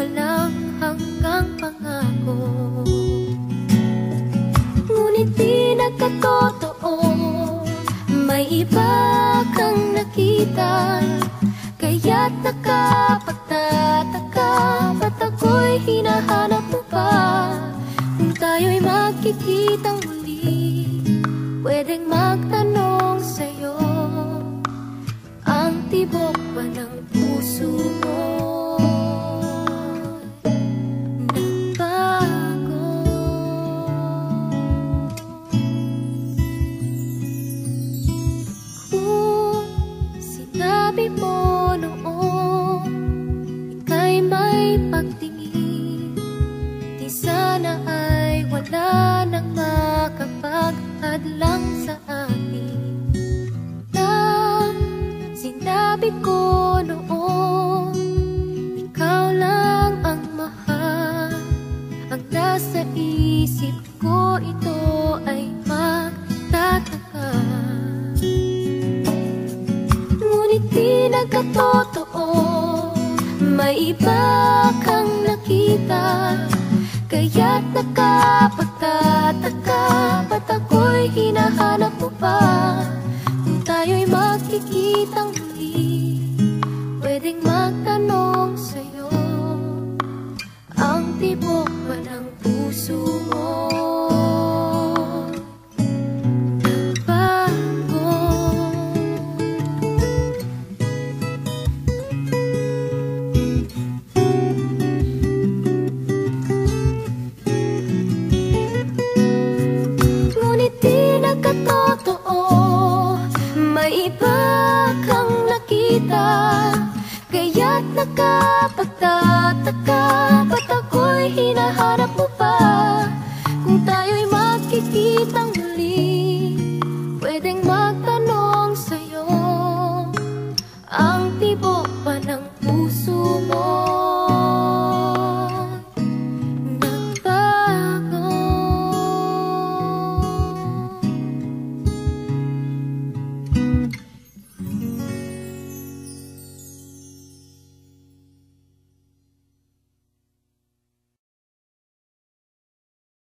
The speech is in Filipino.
walang hanggang pangako. Ngunit di nagkatotoo, may iba kang nakita, kaya't nakapagtataka, ba't ako'y hinahanap mo pa? Kung tayo'y magkikitang muli, pwedeng magtanong sa'yo, ang tibok ba ng puso mo nagbago? Kung sinabi mo noon ika'y may pagtingin, di sana ay wala nang makapagpadlang sa akin. Nang sinabi ko noon ikaw lang ang mahal, ang nasa isip ko ito ay magtataka. Ngunit di nagkatotoo, may iba kang nakita, kaya't nakapagtataka, ba't ako'y hinahanap mo pa? Kung tayo'y magkikitang muli, pwedeng magtanong